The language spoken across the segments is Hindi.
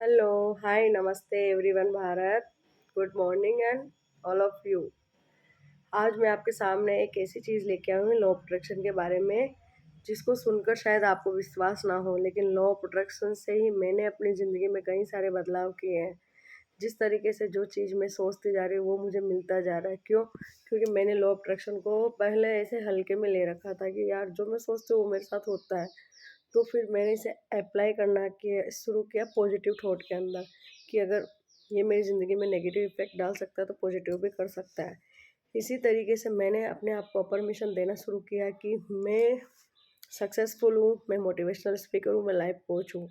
हेलो, हाय, नमस्ते everyone Bharat, good morning and all of you. आज मैं आपके सामने एक ऐसी चीज़ लेके आई हूँ लॉ ऑफ अट्रैक्शन के बारे में, जिसको सुनकर शायद आपको विश्वास ना हो, लेकिन लॉ ऑफ अट्रैक्शन से ही मैंने अपनी ज़िंदगी में कई सारे बदलाव किए हैं। जिस तरीके से जो चीज़ मैं सोचती जा रही हूँ वो मुझे मिलता जा रहा है। क्यों? क्योंकि मैंने लॉ ऑफ अट्रैक्शन को पहले ऐसे हल्के में ले रखा था कि यार जो मैं सोचती हूँ वो मेरे साथ होता है। तो फिर मैंने इसे अप्लाई करना किया शुरू किया पॉजिटिव थॉट के अंदर, कि अगर ये मेरी ज़िंदगी में नेगेटिव इफ़ेक्ट डाल सकता है तो पॉजिटिव भी कर सकता है। इसी तरीके से मैंने अपने आप को परमिशन देना शुरू किया कि मैं सक्सेसफुल हूँ, मैं मोटिवेशनल स्पीकर हूँ, मैं लाइफ कोच हूँ।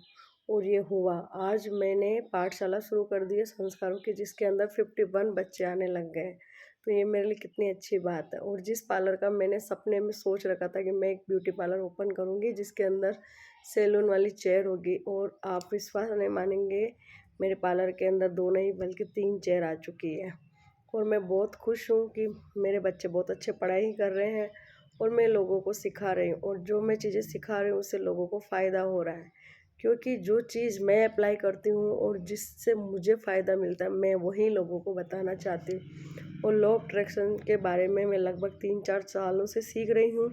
और ये हुआ। आज मैंने पाठशाला शुरू कर दी है संस्कारों की, जिसके अंदर 51 बच्चे आने लग गए। तो ये मेरे लिए कितनी अच्छी बात है। और जिस पार्लर का मैंने सपने में सोच रखा था कि मैं एक ब्यूटी पार्लर ओपन करूँगी, जिसके अंदर सैलून वाली चेयर होगी, और आप विश्वास नहीं मानेंगे, मेरे पार्लर के अंदर 2 नहीं बल्कि 3 चेयर आ चुकी है। और मैं बहुत खुश हूँ कि मेरे बच्चे बहुत अच्छे पढ़ाई कर रहे हैं और मैं लोगों को सिखा रही हूँ, और जो मैं चीज़ें सिखा रही हूँ उससे लोगों को फ़ायदा हो रहा है। क्योंकि जो चीज़ मैं अप्लाई करती हूँ और जिससे मुझे फ़ायदा मिलता है, मैं वही लोगों को बताना चाहती हूँ। और लॉ ऑफ अट्रैक्शन के बारे में मैं लगभग 3-4 सालों से सीख रही हूँ।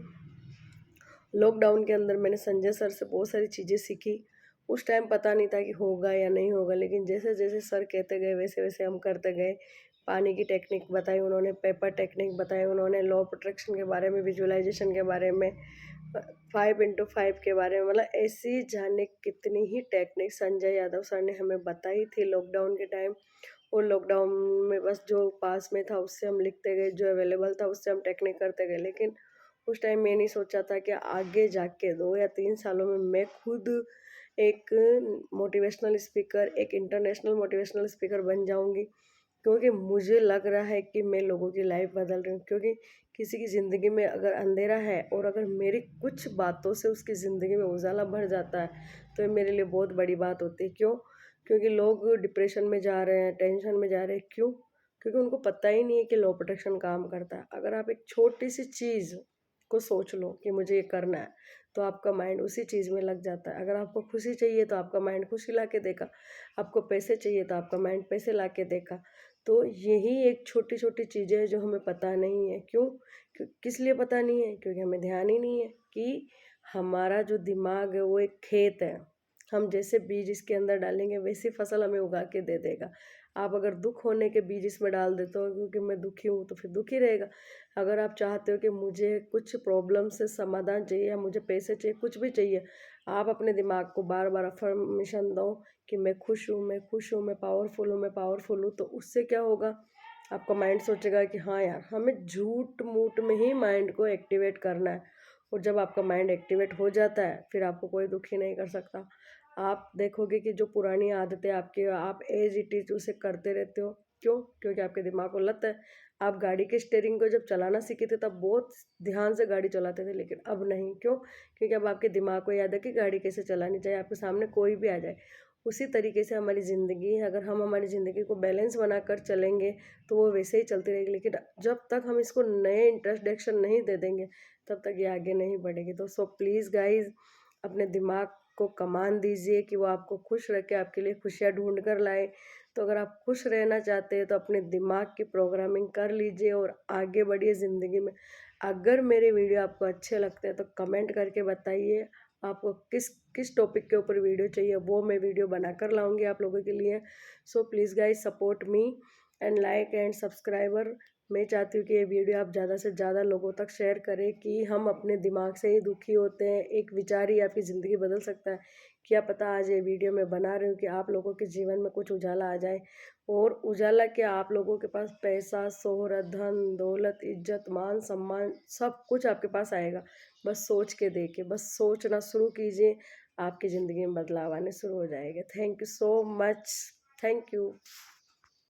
लॉकडाउन के अंदर मैंने संजय सर से बहुत सारी चीज़ें सीखी। उस टाइम पता नहीं था कि होगा या नहीं होगा, लेकिन जैसे-जैसे सर कहते गए वैसे-वैसे हम करते गए। पानी की टेक्निक बताई उन्होंने, पेपर टेक्निक बताई उन्होंने, लॉ ऑफ अट्रैक्शन के बारे में, विजुअलाइज़ेशन के बारे में, 5x5 के बारे में, मतलब ऐसी जाने कितनी ही टेक्निक संजय यादव सर ने हमें बताई थी लॉकडाउन के टाइम। और लॉकडाउन में बस जो पास में था उससे हम लिखते गए, जो अवेलेबल था उससे हम टेक्निक करते गए। लेकिन उस टाइम मैं नहीं सोचा था कि आगे जाके 2 या 3 सालों में मैं खुद एक मोटिवेशनल स्पीकर, एक इंटरनेशनल मोटिवेशनल स्पीकर बन जाऊँगी। क्योंकि मुझे लग रहा है कि मैं लोगों की लाइफ बदल रही हूँ। क्योंकि किसी की ज़िंदगी में अगर अंधेरा है और अगर मेरी कुछ बातों से उसकी ज़िंदगी में उजाला भर जाता है, तो ये मेरे लिए बहुत बड़ी बात होती है। क्यों? क्योंकि लोग डिप्रेशन में जा रहे हैं, टेंशन में जा रहे हैं। क्यों? क्योंकि उनको पता ही नहीं है कि लॉ प्रोटेक्शन काम करता है। अगर आप एक छोटी-सी चीज़ को सोच लो कि मुझे ये करना है, तो आपका माइंड उसी चीज़ में लग जाता है। अगर आपको खुशी चाहिए तो आपका माइंड खुशी ला के देगा, आपको पैसे चाहिए तो आपका माइंड पैसे ला के देगा। तो यही एक छोटी-छोटी चीज़ें हैं जो हमें पता नहीं है। क्यों? किस लिए पता नहीं है? क्योंकि हमें ध्यान ही नहीं है कि हमारा जो दिमाग है वो एक खेत है। हम जैसे बीज इसके अंदर डालेंगे वैसी फसल हमें उगा के दे देगा। आप अगर दुःख होने के बीज इसमें डाल देते हो क्योंकि मैं दुखी हूँ, तो फिर दुखी रहेगा। अगर आप चाहते हो कि मुझे कुछ प्रॉब्लम से समाधान चाहिए या मुझे पैसे चाहिए, कुछ भी चाहिए, आप अपने दिमाग को बार-बार अफ़र्मेशन दो कि मैं खुश हूँ, मैं खुश हूँ, मैं पावरफुल हूँ, मैं पावरफुल हूँ। तो उससे क्या होगा? आपका माइंड सोचेगा कि हाँ यार, हमें झूठ-मूठ में ही माइंड को एक्टिवेट करना है। और जब आपका माइंड एक्टिवेट हो जाता है, फिर आपको कोई दुखी नहीं कर सकता। आप देखोगे कि जो पुरानी आदतें आपकी, आप एज़ इट इज़ उसे करते रहते हो। क्यों? क्योंकि आपके दिमाग को लत है। आप गाड़ी के स्टीयरिंग को जब चलाना सीखे थे तब बहुत ध्यान से गाड़ी चलाते थे, लेकिन अब नहीं। क्यों? क्योंकि अब आपके दिमाग को याद है कि गाड़ी कैसे चलानी चाहिए, आपके सामने कोई भी आ जाए। उसी तरीके से हमारी ज़िंदगी है, अगर हम हमारी ज़िंदगी को बैलेंस बनाकर चलेंगे, तो वो वैसे ही चलती रहेगी। लेकिन जब तक हम इसको नए इंट्रोडक्शन नहीं दे देंगे, तब तक ये आगे नहीं बढ़ेगी। तो सो प्लीज़ गाइज़, अपने दिमाग को कमान दीजिए कि वो आपको खुश रखे, आपके लिए खुशियाँ ढूँढ कर लाए। तो अगर आप खुश रहना चाहते हैं तो अपने दिमाग की प्रोग्रामिंग कर लीजिए और आगे बढ़िए ज़िंदगी में। अगर मेरे वीडियो आपको अच्छे लगते हैं तो कमेंट करके बताइए, आपको किस किस टॉपिक के ऊपर वीडियो चाहिए, वो मैं वीडियो बनाकर लाऊँगी आप लोगों के लिए। So please guys, support me and like and subscriber. मैं चाहती हूँ कि ये वीडियो आप ज़्यादा से ज़्यादा लोगों तक शेयर करें कि हम अपने दिमाग से ही दुखी होते हैं, एक विचार ही आपकी ज़िंदगी बदल सकता है। क्या पता आज ये वीडियो मैं बना रही हूँ कि आप लोगों के जीवन में कुछ उजाला आ जाए। और उजाला क्या, आप लोगों के पास पैसा, शोहरत, धन, दौलत, इज़्ज़त, मान, सम्मान सब कुछ आपके पास आएगा। बस सोच के देखिए, बस सोचना शुरू कीजिए, आपकी ज़िंदगी में बदलाव आने शुरू हो जाएगा। Thank you so much. Thank you.